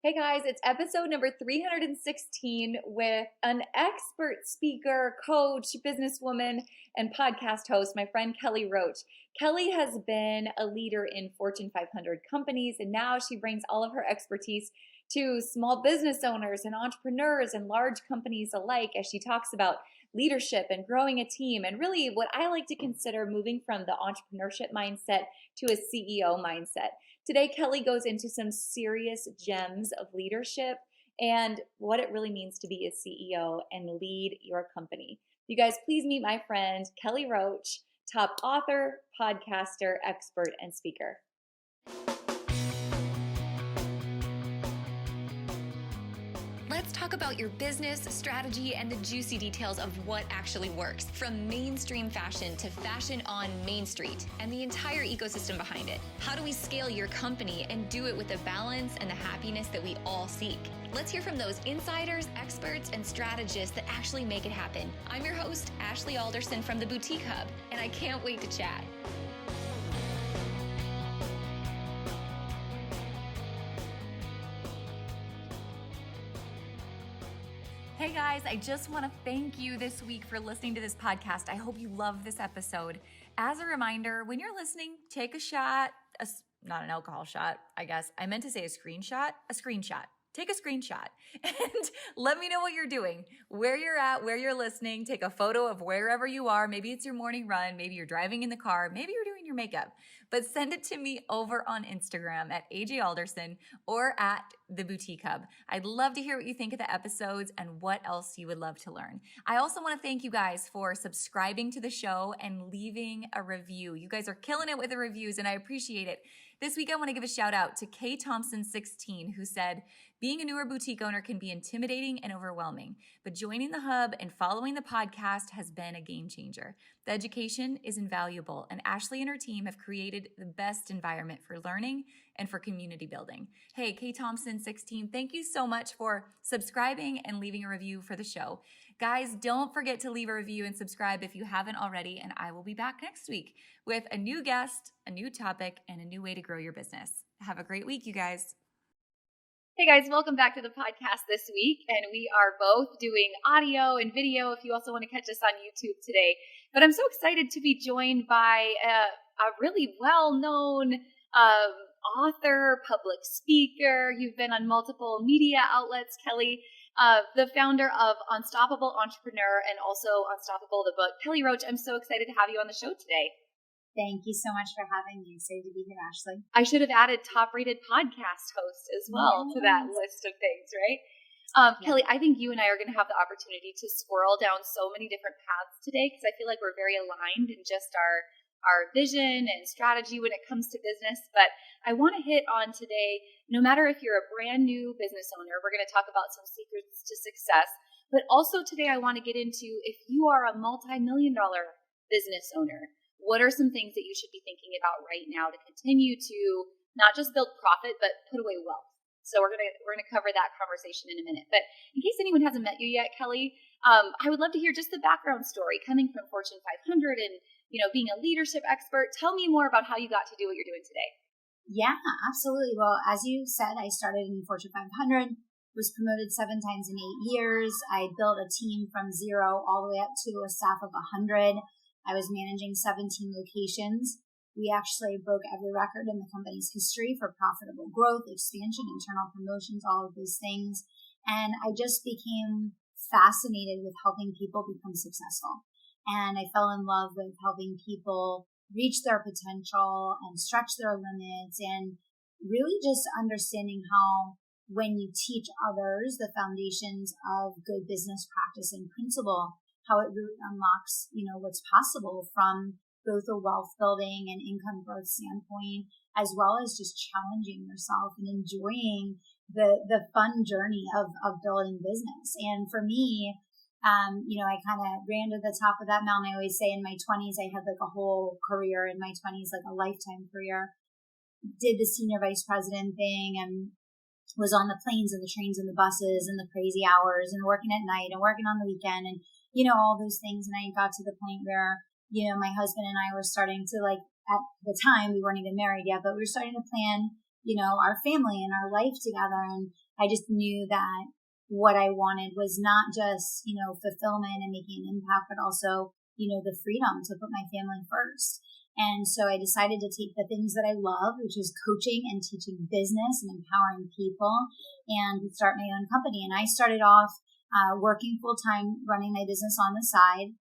Hey guys, it's episode number 316 with an expert speaker, coach, businesswoman, and podcast host, my friend Kelly Roach. Kelly has been a leader in Fortune 500 companies, and now she brings all of her expertise to small business owners and entrepreneurs and large companies alike as she talks about leadership and growing a team, and really what I like to consider moving from the entrepreneurship mindset to a CEO mindset. Today, Kelly goes into some serious gems of leadership and what it really means to be a CEO and lead your company. You guys, please meet my friend, Kelly Roach, top author, podcaster, expert, and speaker. Let's talk about your business, strategy, and the juicy details of what actually works, from mainstream fashion to fashion on Main Street, and the entire ecosystem behind it. How do we scale your company and do it with the balance and the happiness that we all seek? Let's hear from those insiders, experts, and strategists that actually make it happen. I'm your host, Ashley Alderson from the Boutique Hub, and I can't wait to chat. Hey guys, I just want to thank you this week for listening to this podcast. I hope you love this episode. As a reminder, when you're listening, take a shot, not an alcohol shot, I guess. I meant to say a screenshot. Take a screenshot and let me know what you're doing, where you're at, where you're listening. Take a photo of wherever you are. Maybe it's your morning run. Maybe you're driving in the car. Maybe you're doing your makeup. But send it to me over on Instagram at AJ Alderson or at The Boutique Hub. I'd love to hear what you think of the episodes and what else you would love to learn. I also want to thank you guys for subscribing to the show and leaving a review. You guys are killing it with the reviews, and I appreciate it. This week, I want to give a shout out to K Thompson 16, who said, being a newer boutique owner can be intimidating and overwhelming, but joining the hub and following the podcast has been a game changer. The education is invaluable, and Ashley and her team have created the best environment for learning and for community building. Hey, K Thompson 16, thank you so much for subscribing and leaving a review for the show. Guys, don't forget to leave a review and subscribe if you haven't already, and I will be back next week with a new guest, a new topic, and a new way to grow your business. Have a great week, you guys. Hey guys, welcome back to the podcast this week, and we are both doing audio and video if you also want to catch us on YouTube today. But I'm so excited to be joined by a really well-known author, public speaker. You've been on multiple media outlets, Kelly, the founder of Unstoppable Entrepreneur and also Unstoppable the book. Kelly Roach, I'm so excited to have you on the show today. Thank you so much for having me. Excited to be here, Ashley. I should have added top-rated podcast host as well to that list of things, right? Kelly, I think you and I are going to have the opportunity to swirl down so many different paths today because I feel like we're very aligned in just our vision and strategy when it comes to business. But I want to hit on today, no matter if you're a brand new business owner, we're going to talk about some secrets to success. But also today I want to get into if you are a multi-million-dollar business owner, what are some things that you should be thinking about right now to continue to not just build profit, but put away wealth? So we're gonna cover that conversation in a minute. But in case anyone hasn't met you yet, Kelly, I would love to hear just the background story coming from Fortune 500 and being a leadership expert. Tell me more about how you got to do what you're doing today. Yeah, absolutely. Well, as you said, I started in Fortune 500, was promoted 7 times in 8 years. I built a team from 0 all the way up to a staff of 100. I was managing 17 locations. We actually broke every record in the company's history for profitable growth, expansion, internal promotions, all of those things. And I just became fascinated with helping people become successful. And I fell in love with helping people reach their potential and stretch their limits, and really just understanding how when you teach others the foundations of good business practice and principle, how it really unlocks, what's possible from both a wealth building and income growth standpoint, as well as just challenging yourself and enjoying the fun journey of building business. And for me, I kind of ran to the top of that mountain. I always say in my 20s, I had like a whole career in my 20s, like a lifetime career. Did the senior vice president thing and was on the planes and the trains and the buses and the crazy hours and working at night and working on the weekend and, all those things. And I got to the point where, my husband and I were starting to at the time, we weren't even married yet, but we were starting to plan our family and our life together. And I just knew that what I wanted was not just, fulfillment and making an impact, but also, the freedom to put my family first. And so I decided to take the things that I love, which is coaching and teaching business and empowering people, and start my own company. And I started off working full time, running my business on the side,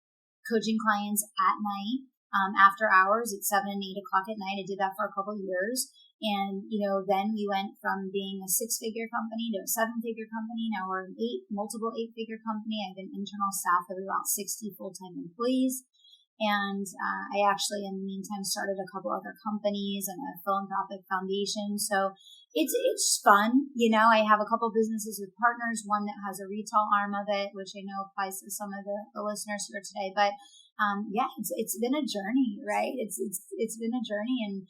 coaching clients at night, after hours at 7 and 8 o'clock at night. I did that for a couple of years. And, then we went from being a 6-figure company to a 7-figure company. Now we're an multiple 8-figure company. I have an internal staff of about 60 full-time employees. And I actually, in the meantime, started a couple other companies and a philanthropic foundation. So it's fun. I have a couple businesses with partners, one that has a retail arm of it, which I know applies to some of the listeners here today. But it's been a journey, right? It's been a journey, and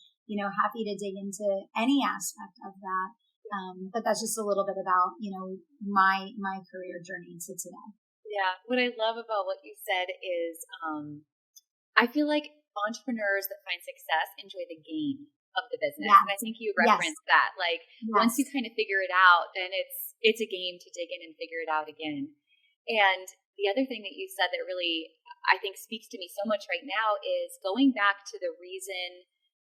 happy to dig into any aspect of that. But that's just a little bit about my career journey to today. Yeah, what I love about what you said is I feel like entrepreneurs that find success enjoy the game of the business. Yes. And I think you referenced that. Like once you kind of figure it out, then it's a game to dig in and figure it out again. And the other thing that you said that really, I think, speaks to me so much right now is going back to the reason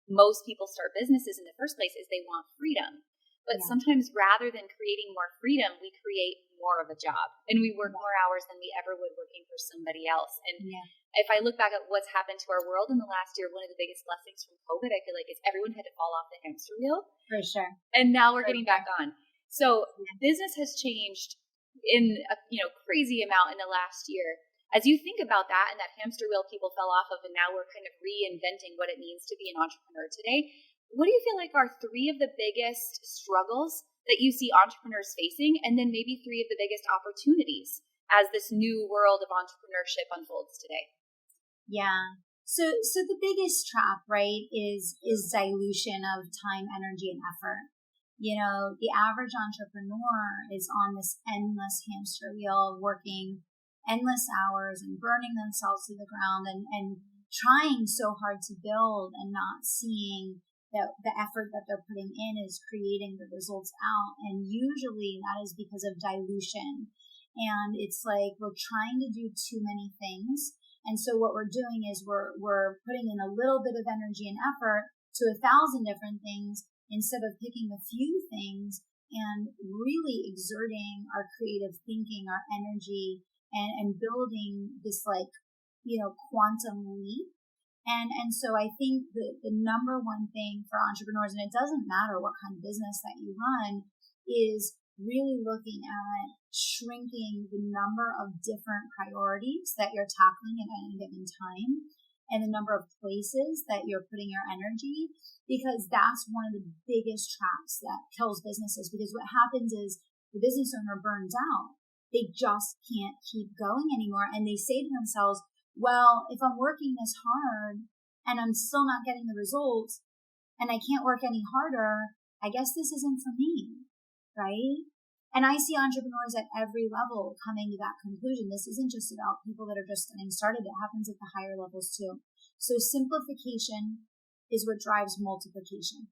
most people start businesses in the first place is they want freedom. But sometimes rather than creating more freedom, we create more of a job and we work more hours than we ever would working for somebody else. And if I look back at what's happened to our world in the last year, one of the biggest blessings from COVID, I feel like, is everyone had to fall off the hamster wheel. For sure. And now we're getting back on. So business has changed in a crazy amount in the last year. As you think about that and that hamster wheel people fell off of, and now we're kind of reinventing what it means to be an entrepreneur today, what do you feel like are 3 of the biggest struggles that you see entrepreneurs facing, and then maybe 3 of the biggest opportunities as this new world of entrepreneurship unfolds today? Yeah. So the biggest trap, right, is dilution of time, energy, and effort. The average entrepreneur is on this endless hamster wheel, working endless hours and burning themselves to the ground and trying so hard to build and not seeing that the effort that they're putting in is creating the results out. And usually that is because of dilution. And it's like we're trying to do too many things. And so what we're doing is we're putting in a little bit of energy and effort to 1,000 different things instead of picking a few things and really exerting our creative thinking, our energy, and building this quantum leap. And so I think the number one thing for entrepreneurs, and it doesn't matter what kind of business that you run, is really looking at shrinking the number of different priorities that you're tackling at any given time and the number of places that you're putting your energy, because that's one of the biggest traps that kills businesses. Because what happens is the business owner burns out. They just can't keep going anymore. And they say to themselves, well, if I'm working this hard and I'm still not getting the results and I can't work any harder, I guess this isn't for me, right? And I see entrepreneurs at every level coming to that conclusion. This isn't just about people that are just getting started. It happens at the higher levels too. So simplification is what drives multiplication.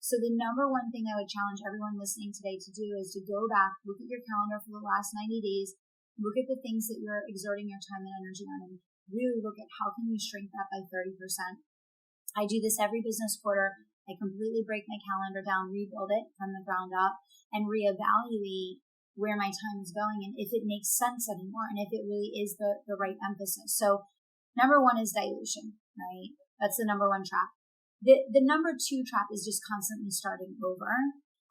So the number one thing I would challenge everyone listening today to do is to go back, look at your calendar for the last 90 days, look at the things that you're exerting your time and energy on, and really look at how can you shrink that by 30%. I do this every business quarter. I completely break my calendar down, rebuild it from the ground up, and reevaluate where my time is going and if it makes sense anymore and if it really is the right emphasis. So number 1 is dilution, right? That's the number 1 trap. The number 2 trap is just constantly starting over.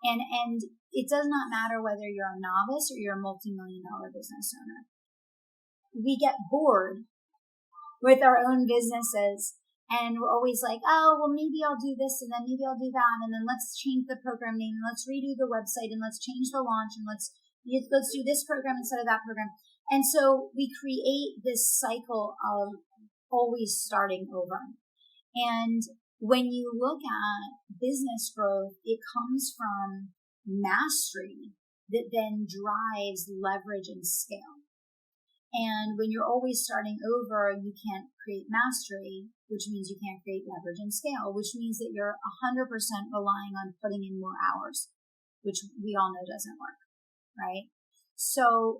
And it does not matter whether you're a novice or you're a multi-million-dollar business owner. We get bored with our own businesses. And we're always like, oh, well, maybe I'll do this and then maybe I'll do that. And then let's change the program name. And let's redo the website and let's change the launch. And let's do this program instead of that program. And so we create this cycle of always starting over. And when you look at business growth, it comes from mastery that then drives leverage and scale. And when you're always starting over, you can't create mastery, which means you can't create leverage and scale, which means that you're 100% relying on putting in more hours, which we all know doesn't work, right? So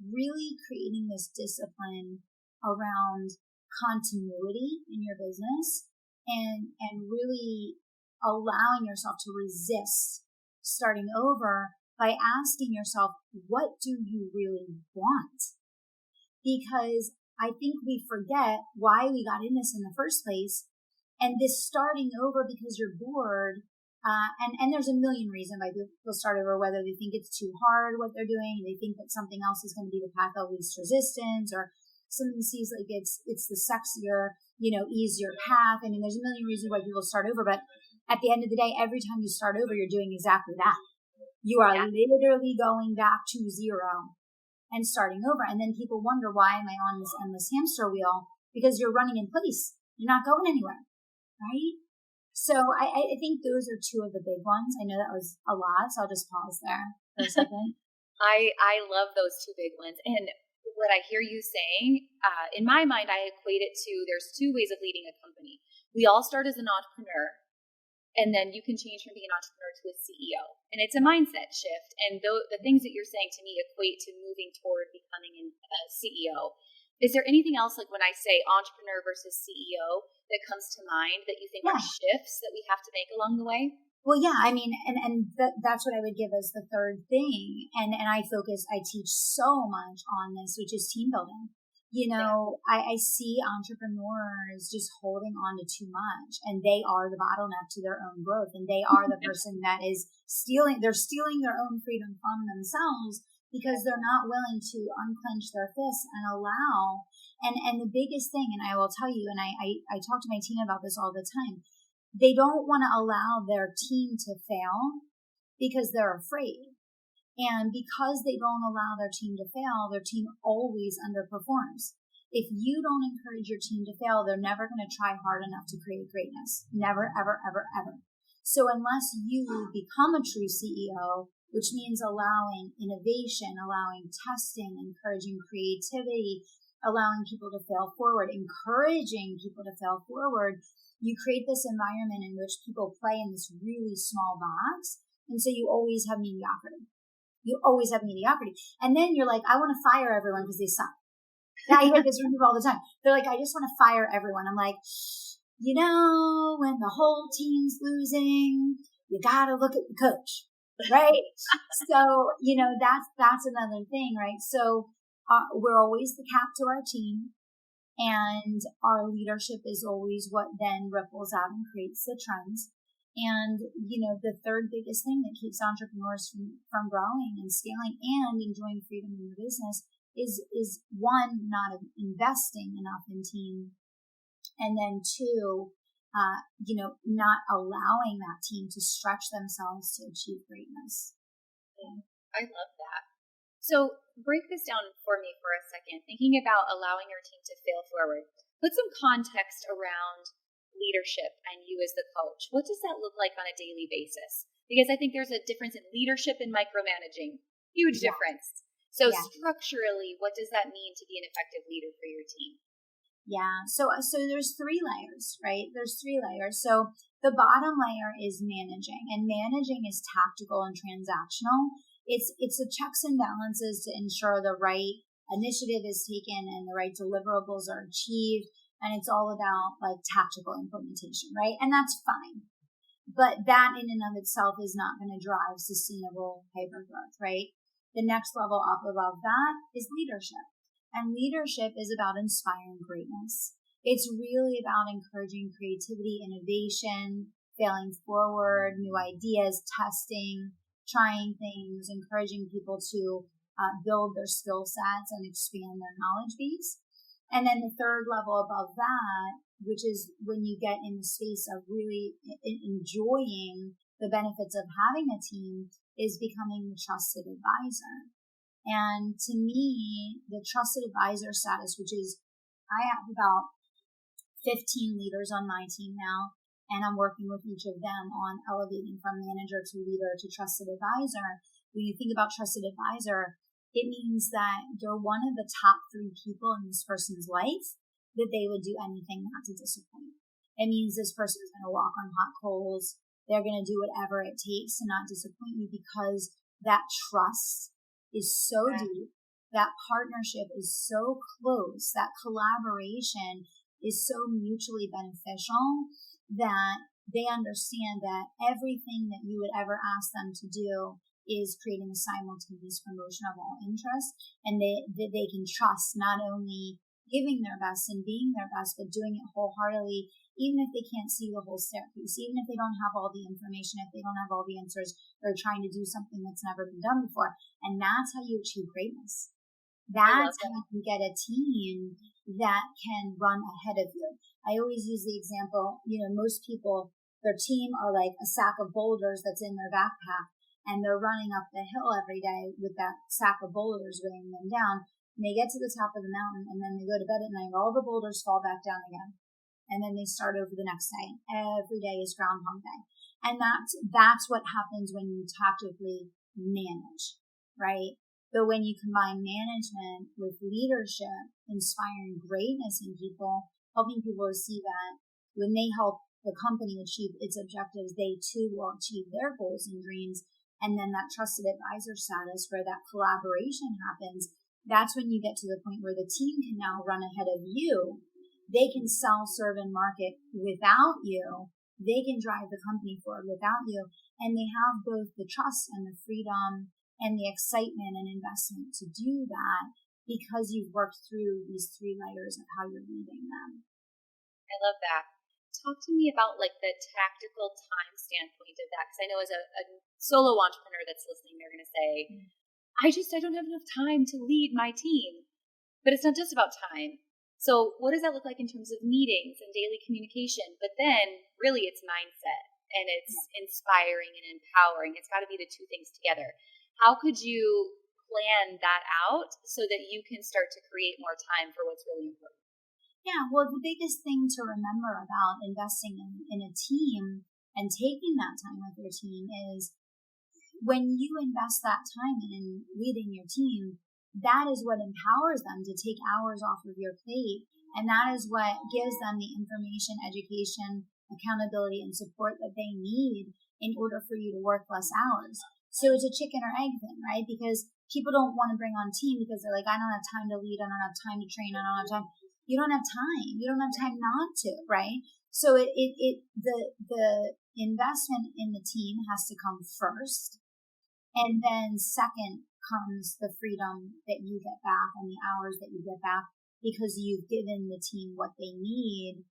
really creating this discipline around continuity in your business and really allowing yourself to resist starting over by asking yourself, what do you really want? Because I think we forget why we got in this in the first place. And this starting over because you're bored, and there's a million reasons why people start over, whether they think it's too hard what they're doing, they think that something else is going to be the path of least resistance, or something seems like it's the sexier, easier path. I mean, there's a million reasons why people start over, but at the end of the day, every time you start over, you're doing exactly that. You are literally going back to zero and starting over. And then people wonder, why am I on this endless hamster wheel? Because you're running in place. You're not going anywhere, right? So I think those are two of the big ones. I know that was a lot, so I'll just pause there for a second. I love those two big ones. And what I hear you saying, in my mind, I equate it to, there's two ways of leading a company. We all start as an entrepreneur, and then you can change from being an entrepreneur to a CEO. And it's a mindset shift. And the things that you're saying to me equate to moving toward becoming a CEO. Is there anything else, like when I say entrepreneur versus CEO, that comes to mind that you think are shifts that we have to make along the way? Well, yeah, I mean, and that's what I would give as the third thing. And I teach so much on this, which is team building. I see entrepreneurs just holding on to too much, and they are the bottleneck to their own growth. And they are the person that is stealing their own freedom from themselves because they're not willing to unclench their fists and allow. And the biggest thing, and I will tell you, and I talk to my team about this all the time, they don't want to allow their team to fail because they're afraid. And because they don't allow their team to fail, their team always underperforms. If you don't encourage your team to fail, they're never going to try hard enough to create greatness. Never, ever, ever, ever. So unless you become a true CEO, which means allowing innovation, allowing testing, encouraging creativity, allowing people to fail forward, encouraging people to fail forward, you create this environment in which people play in this really small box. And so you always have mediocrity. And then you're like, I want to fire everyone because they suck. Yeah, I hear this from people all the time. They're like, I just want to fire everyone. I'm like, when the whole team's losing, you got to look at the coach, right? So, that's another thing, right? So we're always the cap to our team, and our leadership is always what then ripples out and creates the trends. And, the third biggest thing that keeps entrepreneurs from growing and scaling and enjoying freedom in their business is one, not investing enough in team. And then two, not allowing that team to stretch themselves to achieve greatness. I love that. So break this down for me for a second, thinking about allowing your team to fail forward. Put some context around leadership and you as the coach. What does that look like on a daily basis? Because I think there's a difference in leadership and micromanaging. Huge difference. So structurally, what does that mean to be an effective leader for your team? Yeah. So there's three layers, right? There's three layers. So the bottom layer is managing, and managing is tactical and transactional. It's the checks and balances to ensure the right initiative is taken and the right deliverables are achieved. And it's all about like tactical implementation, right? And that's fine. But that in and of itself is not going to drive sustainable hypergrowth, right? The next level up above that is leadership. And leadership is about inspiring greatness. It's really about encouraging creativity, innovation, failing forward, new ideas, testing, trying things, encouraging people to build their skill sets and expand their knowledge base. And then the third level above that, which is when you get in the space of really enjoying the benefits of having a team, is becoming the trusted advisor. And to me, the trusted advisor status, which is, I have about 15 leaders on my team now, and I'm working with each of them on elevating from manager to leader to trusted advisor. When you think about trusted advisor, it means that you're one of the top 3 people in this person's life that they would do anything not to disappoint. It means this person is going to walk on hot coals. They're going to do whatever it takes to not disappoint you, because that trust is so deep. That partnership is so close. That collaboration is so mutually beneficial that they understand that everything that you would ever ask them to do is creating a simultaneous promotion of all interests, and they can trust not only giving their best and being their best, but doing it wholeheartedly, even if they can't see the whole staircase, even if they don't have all the information, if they don't have all the answers, or trying to do something that's never been done before. And that's how you achieve greatness. That's how you get a team that can run ahead of you. I always use the example, most people, their team are like a sack of boulders that's in their backpack, and they're running up the hill every day with that sack of boulders weighing them down. And they get to the top of the mountain, and then they go to bed at night, all the boulders fall back down again. And then they start over the next day. Every day is Groundhog Day. And that's what happens when you tactically manage, right? But when you combine management with leadership, inspiring greatness in people, helping people to see that when they help the company achieve its objectives, they too will achieve their goals and dreams. And then that trusted advisor status, where that collaboration happens, that's when you get to the point where the team can now run ahead of you. They can sell, serve, and market without you. They can drive the company forward without you. And they have both the trust and the freedom and the excitement and investment to do that, because you've worked through these 3 layers of how you're leading them. I love that. Talk to me about like the tactical time standpoint of that, because I know as a solo entrepreneur that's listening, they're going to say, I don't have enough time to lead my team. But it's not just about time. So what does that look like in terms of meetings and daily communication? But then really it's mindset, and it's inspiring and empowering. It's got to be the 2 things together. How could you plan that out so that you can start to create more time for what's really important? Yeah, well, the biggest thing to remember about investing in a team and taking that time with your team is, when you invest that time in leading your team, that is what empowers them to take hours off of your plate. And that is what gives them the information, education, accountability, and support that they need in order for you to work less hours. So it's a chicken or egg thing, right? Because people don't want to bring on team because they're like, I don't have time to lead. I don't have time to train. I don't have time. You don't have time. You don't have time not to, right? So the investment in the team has to come first. And then second comes the freedom that you get back and the hours that you get back, because you've given the team what they need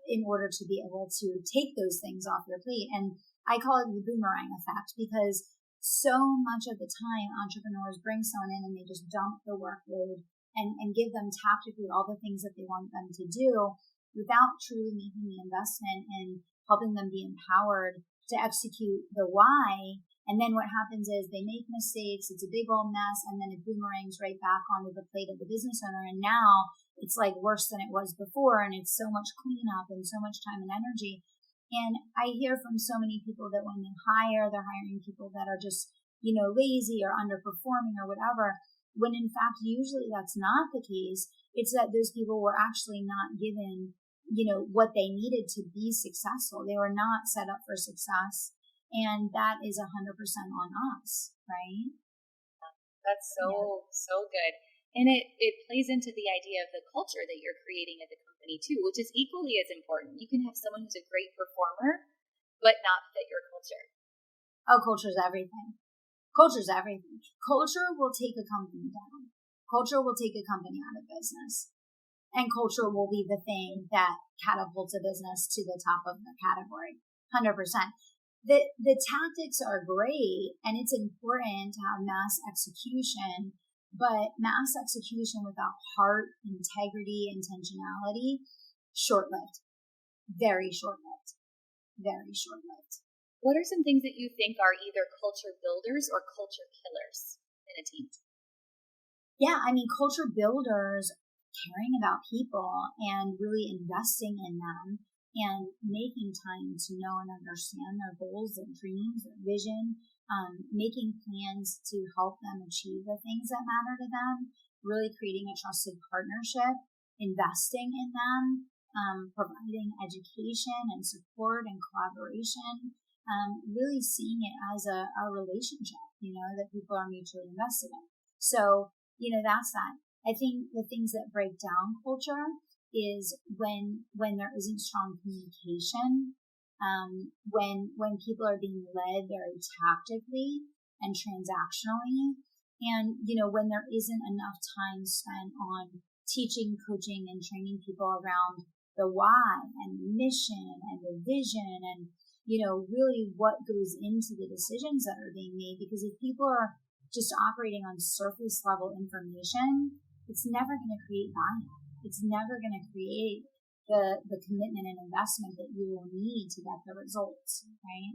in order to be able to take those things off your plate. And I call it the boomerang effect, because so much of the time entrepreneurs bring someone in and they just dump the workload and give them tactically all the things that they want them to do, without truly making the investment and helping them be empowered to execute the why. And then what happens is they make mistakes, it's a big old mess, and then it boomerangs right back onto the plate of the business owner. And now it's like worse than it was before, and it's so much cleanup and so much time and energy. And I hear from so many people that when they hire, they're hiring people that are just, lazy or underperforming or whatever, when in fact, usually that's not the case. It's that those people were actually not given, what they needed to be successful. They were not set up for success. And that is 100% on us, right? That's so good. And it plays into the idea of the culture that you're creating at the company too, which is equally as important. You can have someone who's a great performer, but not fit your culture. Oh, culture's everything. Culture's everything. Culture will take a company down. Culture will take a company out of business. And culture will be the thing that catapults a business to the top of the category. 100%. The tactics are great, and it's important to have mass execution, but mass execution without heart, integrity, intentionality, short-lived. Very short-lived. Very short-lived. What are some things that you think are either culture builders or culture killers in a team? Yeah, culture builders, caring about people and really investing in them and making time to know and understand their goals, their dreams, their vision, making plans to help them achieve the things that matter to them, really creating a trusted partnership, investing in them, providing education and support and collaboration, really seeing it as a relationship, that people are mutually invested in. So, that's that. I think the things that break down culture is when there isn't strong communication, when people are being led very tactically and transactionally, and when there isn't enough time spent on teaching, coaching, and training people around the why and the mission and the vision and really what goes into the decisions that are being made. Because if people are just operating on surface level information, it's never going to create value. It's never going to create the commitment and investment that you will need to get the results, right?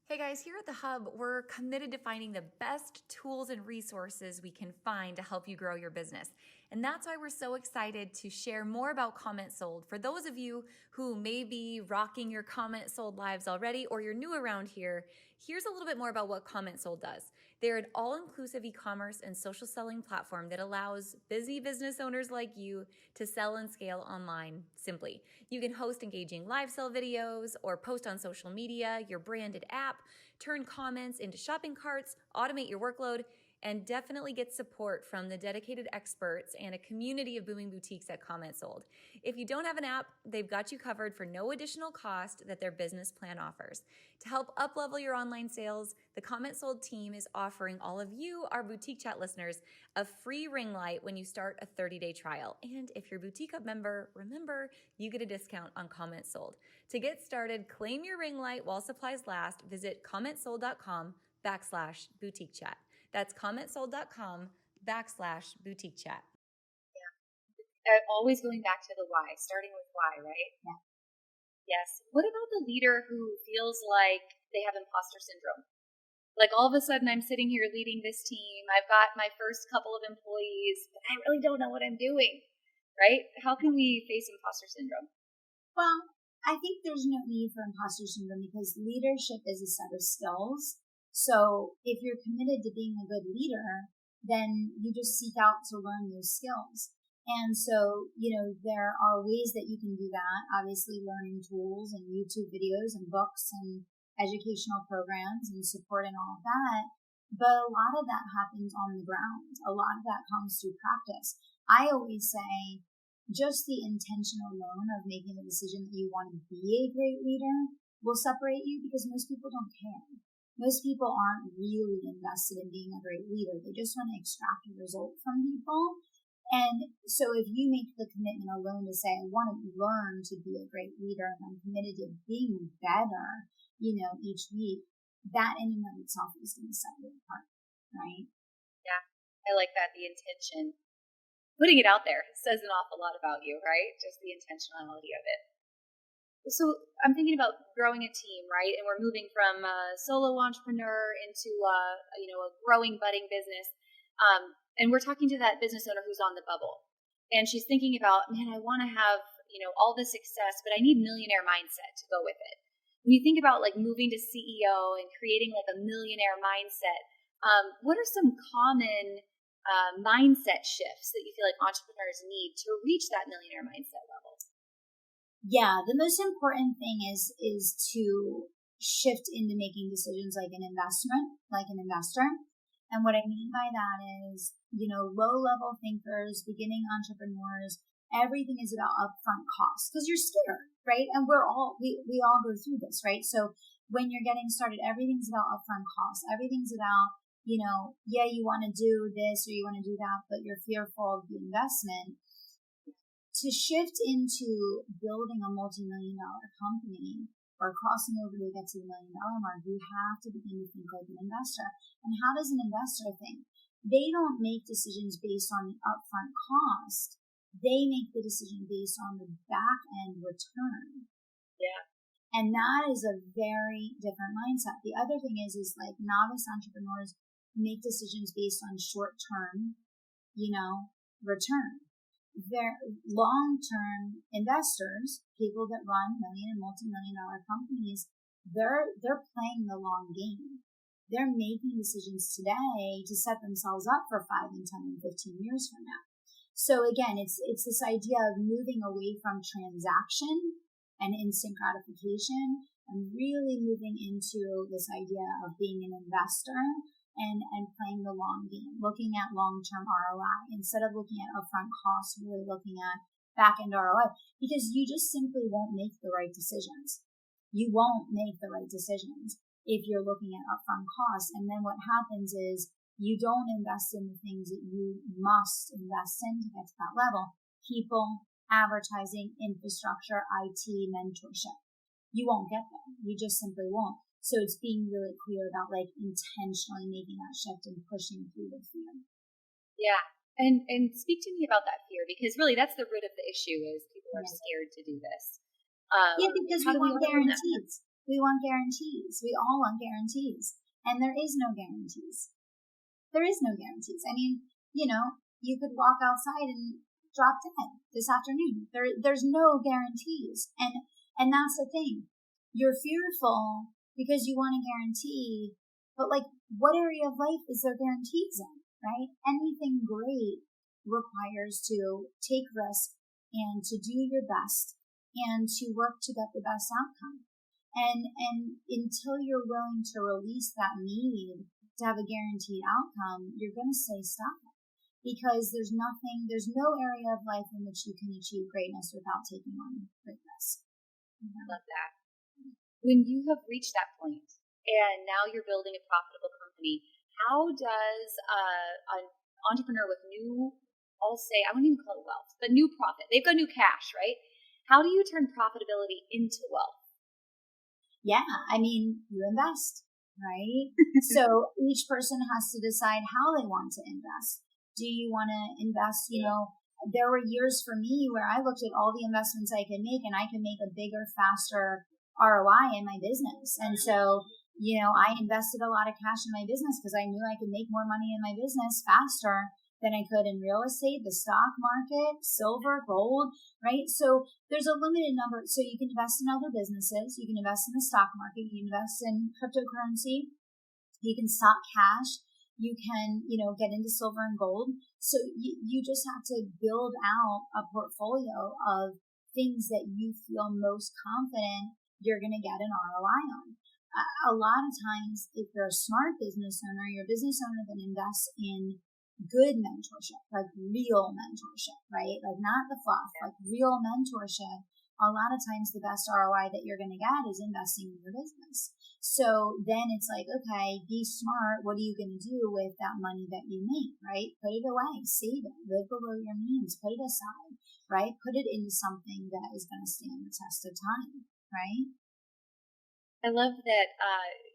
Hey guys, here at The Hub, we're committed to finding the best tools and resources we can find to help you grow your business. And that's why we're so excited to share more about CommentSold. For those of you who may be rocking your CommentSold lives already, or you're new around here, here's a little bit more about what CommentSold does. They're an all-inclusive e-commerce and social selling platform that allows busy business owners like you to sell and scale online simply. You can host engaging live sell videos or post on social media, your branded app, turn comments into shopping carts, automate your workload, and definitely get support from the dedicated experts and a community of booming boutiques at CommentSold. If you don't have an app, they've got you covered for no additional cost that their business plan offers. To help up-level your online sales, the CommentSold team is offering all of you, our Boutique Chat listeners, a free ring light when you start a 30-day trial. And if you're a Boutique Hub member, remember, you get a discount on CommentSold. To get started, claim your ring light while supplies last. Visit CommentSold.com/boutique chat. That's CommentSold.com/boutique chat. Yeah. Always going back to the why, starting with why, right? Yeah. Yes. What about the leader who feels like they have imposter syndrome? Like all of a sudden I'm sitting here leading this team. I've got my first couple of employees, but I really don't know what I'm doing, right? How can we face imposter syndrome? Well, I think there's no need for imposter syndrome because leadership is a set of skills. So if you're committed to being a good leader, then you just seek out to learn those skills. And so, there are ways that you can do that. Obviously, learning tools and YouTube videos and books and educational programs and support and all of that. But a lot of that happens on the ground. A lot of that comes through practice. I always say just the intention alone of making the decision that you want to be a great leader will separate you because most people don't care. Most people aren't really invested in being a great leader. They just want to extract a result from people. And so if you make the commitment alone to say, I want to learn to be a great leader and I'm committed to being better, each week, that in and of itself is going to set you apart, right? Yeah, I like that, the intention. Putting it out there says an awful lot about you, right? Just the intentionality of it. So I'm thinking about growing a team, right? And we're moving from a solo entrepreneur into a growing, budding business. And we're talking to that business owner who's on the bubble. And she's thinking about, man, I want to have, all this success, but I need millionaire mindset to go with it. When you think about like moving to CEO and creating like a millionaire mindset, what are some common mindset shifts that you feel like entrepreneurs need to reach that millionaire mindset level? Yeah, the most important thing is to shift into making decisions like an investor. And what I mean by that is, low-level thinkers, beginning entrepreneurs, everything is about upfront costs because you're scared, right? And we all go through this, right? So when you're getting started, everything's about upfront costs. Everything's about, you want to do this or you want to do that, but you're fearful of the investment. To shift into building a multi-million-dollar company or crossing over to get to the $1 million mark, you have to begin to think like an investor. And how does an investor think? They don't make decisions based on the upfront cost. They make the decision based on the back-end return. Yeah. And that is a very different mindset. The other thing is like novice entrepreneurs make decisions based on short-term, return. They're long-term investors, people that run million and multi-million-dollar companies, they're playing the long game. they're making decisions today to set themselves up for 5 and 10 and 15 years from now. So again, it's this idea of moving away from transaction and instant gratification and really moving into this idea of being an investor and playing the long game, looking at long-term ROI instead of looking at upfront costs, really looking at back-end ROI, because you just simply won't make the right decisions. You won't make the right decisions if you're looking at upfront costs. And then what happens is you don't invest in the things that you must invest in to get to that level. People, advertising, infrastructure, IT, mentorship. You won't get there. You just simply won't. So it's being really clear about like intentionally making that shift and pushing through the fear. Yeah. And speak to me about that fear, because really that's the root of the issue is people are scared to do this. Yeah, because we want guarantees. We want guarantees. We all want guarantees. And there is no guarantees. There is no guarantees. I mean, you could walk outside and drop dead this afternoon. There's no guarantees. And that's the thing. You're fearful because you want a guarantee, but like, what area of life is there guarantees in, right? Anything great requires to take risk and to do your best and to work to get the best outcome. And until you're willing to release that need to have a guaranteed outcome, you're going to say stop. Because there's no area of life in which you can achieve greatness without taking on great risk. I love that. When you have reached that point and now you're building a profitable company, how does an entrepreneur with new, I wouldn't even call it wealth, but new profit, they've got new cash, right? How do you turn profitability into wealth? Yeah, I mean, you invest, right? So each person has to decide how they want to invest. Do you want to invest, there were years for me where I looked at all the investments I could make and I could make a bigger, faster ROI in my business. And so, I invested a lot of cash in my business because I knew I could make more money in my business faster than I could in real estate, the stock market, silver, gold, right? So there's a limited number. So you can invest in other businesses. You can invest in the stock market. You can invest in cryptocurrency. You can stock cash. You can, get into silver and gold. So you just have to build out a portfolio of things that you feel most confident you're going to get an ROI on. A lot of times, if you're a smart business owner, you're a business owner that invests in good mentorship, like real mentorship, right? Like not the fluff, like real mentorship. A lot of times the best ROI that you're going to get is investing in your business. So then it's like, okay, be smart. What are you going to do with that money that you make, right? Put it away, save it, live below your means, put it aside, right? Put it into something that is going to stand the test of time, right? I love that,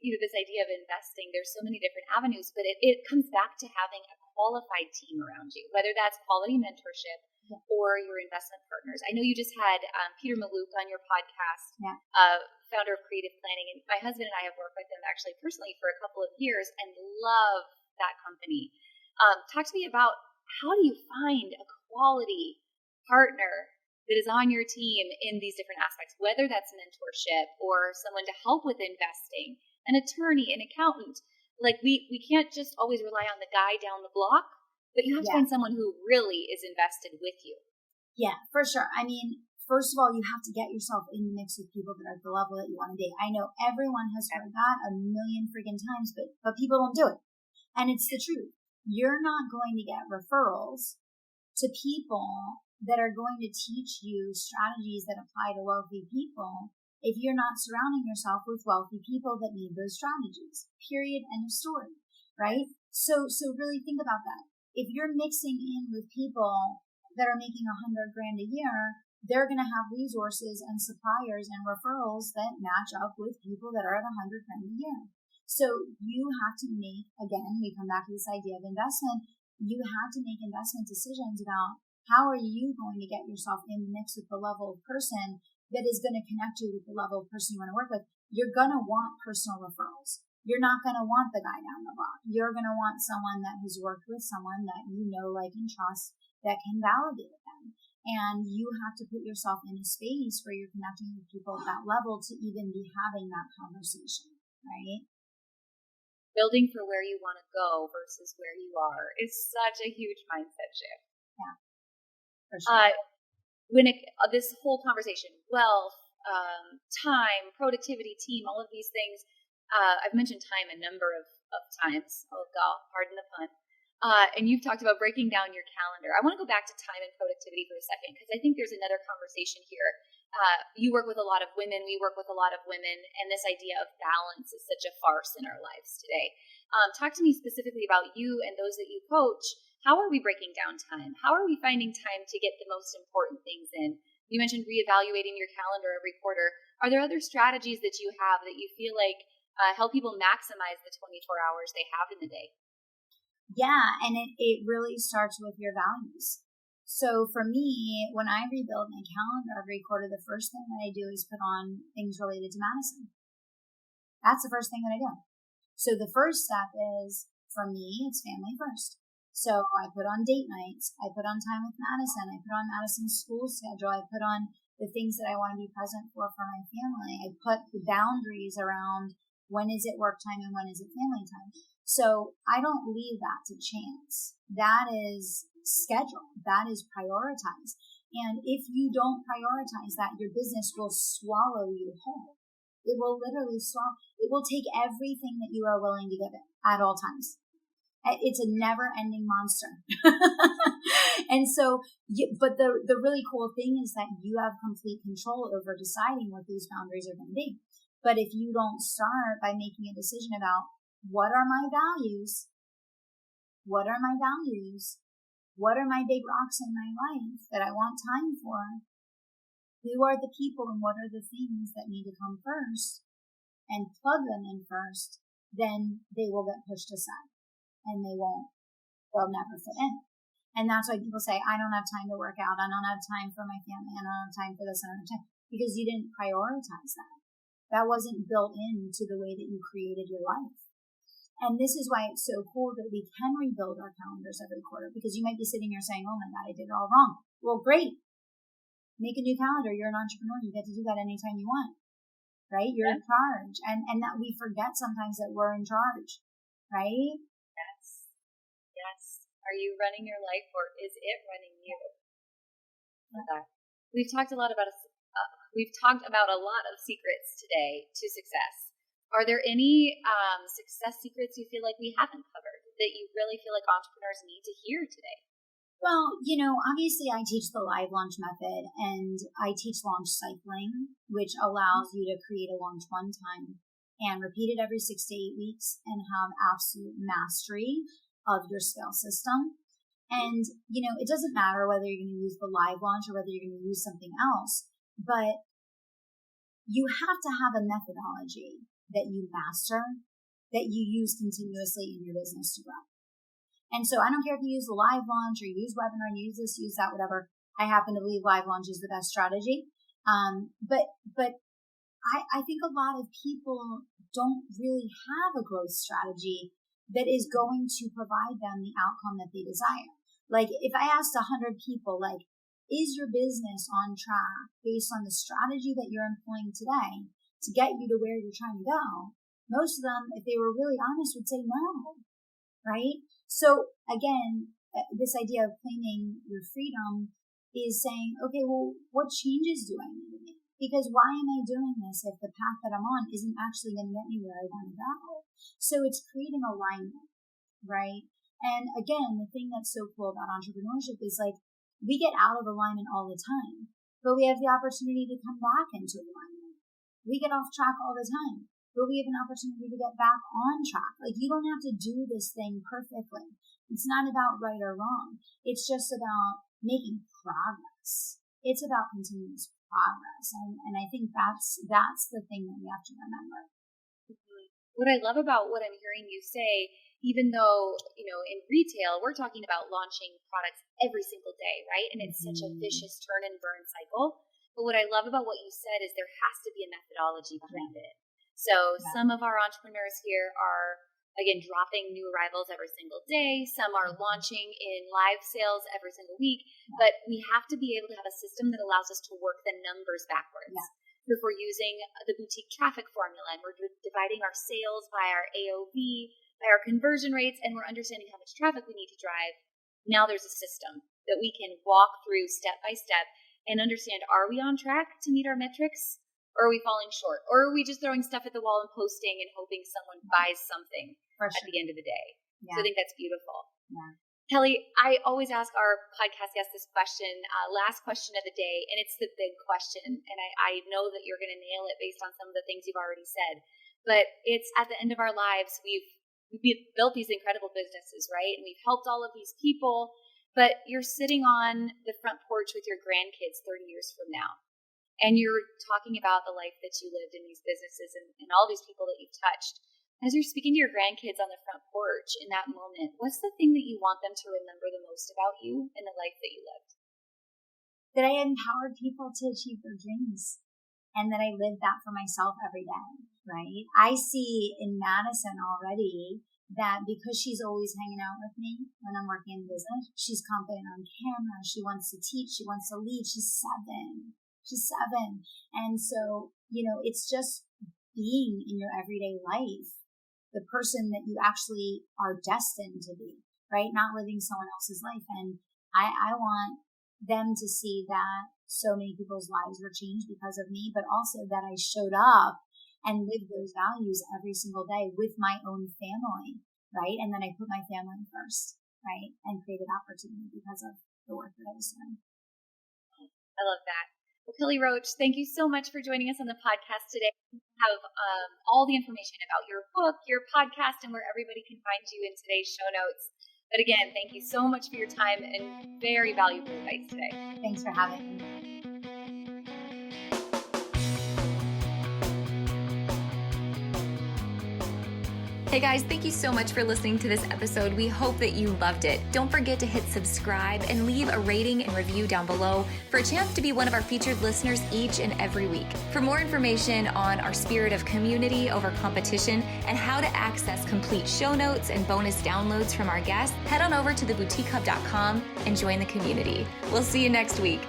this idea of investing, there's so many different avenues, but it comes back to having a qualified team around you, whether that's quality mentorship or your investment partners. I know you just had Peter Maluk on your podcast, founder of Creative Planning, and my husband and I have worked with him actually personally for a couple of years and love that company. Talk to me about how do you find a quality partner that is on your team in these different aspects, whether that's mentorship or someone to help with investing, an attorney, an accountant. Like we can't just always rely on the guy down the block, but you have to find someone who really is invested with you. Yeah, for sure. I mean, first of all, you have to get yourself in the mix with people that are at the level that you want to date. I know everyone has heard that a million freaking times, but people don't do it. And it's the truth. You're not going to get referrals to people that are going to teach you strategies that apply to wealthy people if you're not surrounding yourself with wealthy people that need those strategies. Period. End of story. Right? So really think about that. If you're mixing in with people that are making $100,000 a year, they're going to have resources and suppliers and referrals that match up with people that are at $100,000 a year. So you have to make, again, we come back to this idea of investment. You have to make investment decisions about how are you going to get yourself in the mix with the level of person that is going to connect you with the level of person you want to work with. You're going to want personal referrals. You're not going to want the guy down the block. You're going to want someone that has worked with someone that you know, like, and trust that can validate them. And you have to put yourself in a space where you're connecting with people at that level to even be having that conversation, right? building for where you want to go versus where you are is such a huge mindset shift. Yeah, for sure. This whole conversation, wealth, time, productivity, team, all of these things, I've mentioned time a number of times. Oh God, pardon the pun. And you've talked about breaking down your calendar. I want to go back to time and productivity for a second, because I think there's another conversation here. You work with a lot of women. We work with a lot of women. And this idea of balance is such a farce in our lives today. Talk to me specifically about you and those that you coach. How are we breaking down time? How are we finding time to get the most important things in? You mentioned reevaluating your calendar every quarter. Are there other strategies that you have that you feel like help people maximize the 24 hours they have in the day? Yeah, and it really starts with your values. So for me, when I rebuild my calendar every quarter, the first thing that I do is put on things related to Madison. That's the first thing that I do. So the first step is, for me, it's family first. So I put on date nights. I put on time with Madison. I put on Madison's school schedule. I put on the things that I want to be present for my family. I put the boundaries around when is it work time and when is it family time. So I don't leave that to chance. That is scheduled. That is prioritized. And if you don't prioritize that, your business will swallow you whole. It will literally swallow. It will take everything that you are willing to give it at all times. It's a never-ending monster. And so, but the really cool thing is that you have complete control over deciding what these boundaries are going to be. But if you don't start by making a decision about what are my values, what are my values, what are my big rocks in my life that I want time for, who are the people and what are the things that need to come first, and plug them in first, then they will get pushed aside and they'll never fit in. And that's why people say, I don't have time to work out. I don't have time for my family. I don't have time for this. I don't have time, because you didn't prioritize that. That wasn't built into the way that you created your life. And this is why it's so cool that we can rebuild our calendars every quarter, because you might be sitting here saying, oh my God, I did it all wrong. Well, great. Make a new calendar. You're an entrepreneur. You get to do that anytime you want, right? You're in charge. And that we forget sometimes that we're in charge, right? Yes. Are you running your life, or is it running you? Okay. We've talked a lot about a lot of secrets today to success. Are there any success secrets you feel like we haven't covered that you really feel like entrepreneurs need to hear today? Well, obviously I teach the live launch method, and I teach launch cycling, which allows you to create a launch one time and repeat it every 6 to 8 weeks and have absolute mastery of your scale system. And, it doesn't matter whether you're going to use the live launch or whether you're going to use something else, but you have to have a methodology that you master, that you use continuously in your business to grow. And so I don't care if you use the live launch or you use webinar, you use this, use that, whatever. I happen to believe live launch is the best strategy. But I think a lot of people don't really have a growth strategy that is going to provide them the outcome that they desire. Like if I asked 100 people, like, is your business on track based on the strategy that you're employing today to get you to where you're trying to go? Most of them, if they were really honest, would say no, right? So again, this idea of claiming your freedom is saying, okay, well, what changes do I need to make? Because why am I doing this if the path that I'm on isn't actually going to get me where I want to go? So it's creating alignment, right? And again, the thing that's so cool about entrepreneurship is like, we get out of alignment all the time, but we have the opportunity to come back into alignment. We get off track all the time, but we have an opportunity to get back on track. Like, you don't have to do this thing perfectly. It's not about right or wrong. It's just about making progress. It's about continuous progress. And I think that's the thing that we have to remember. What I love about what I'm hearing you say, even though, in retail, we're talking about launching products every single day, right? And it's such a vicious turn and burn cycle. But what I love about what you said is there has to be a methodology behind it. So some of our entrepreneurs here are, again, dropping new arrivals every single day. Some are launching in live sales every single week. But we have to be able to have a system that allows us to work the numbers backwards. So if we're using the boutique traffic formula and we're dividing our sales by our AOV, by our conversion rates, and we're understanding how much traffic we need to drive. Now there's a system that we can walk through step by step and understand, are we on track to meet our metrics? Or are we falling short? Or are we just throwing stuff at the wall and posting and hoping someone buys something at the end of the day? Yeah. So I think that's beautiful. Yeah. Kelly, I always ask our podcast guests this question, last question of the day, and it's the big question. And I know that you're going to nail it based on some of the things you've already said. But it's at the end of our lives, we've built these incredible businesses, right? And we've helped all of these people. But you're sitting on the front porch with your grandkids 30 years from now. And you're talking about the life that you lived in these businesses and all these people that you've touched. As you're speaking to your grandkids on the front porch in that moment, what's the thing that you want them to remember the most about you and the life that you lived? That I empowered people to achieve their dreams and that I lived that for myself every day, right? I see in Madison already that because she's always hanging out with me when I'm working in business, she's confident on camera, she wants to teach, she wants to lead, she's 7. She's 7. And so, it's just being in your everyday life, the person that you actually are destined to be, right? Not living someone else's life. And I want them to see that so many people's lives were changed because of me, but also that I showed up and lived those values every single day with my own family, right? And then I put my family first, right? And created opportunity because of the work that I was doing. I love that. Well, Kelly Roach, thank you so much for joining us on the podcast today. We have all the information about your book, your podcast, and where everybody can find you in today's show notes. But again, thank you so much for your time and very valuable advice today. Thanks for having me. Hey guys, thank you so much for listening to this episode. We hope that you loved it. Don't forget to hit subscribe and leave a rating and review down below for a chance to be one of our featured listeners each and every week. For more information on our spirit of community over competition and how to access complete show notes and bonus downloads from our guests, head on over to theboutiquehub.com and join the community. We'll see you next week.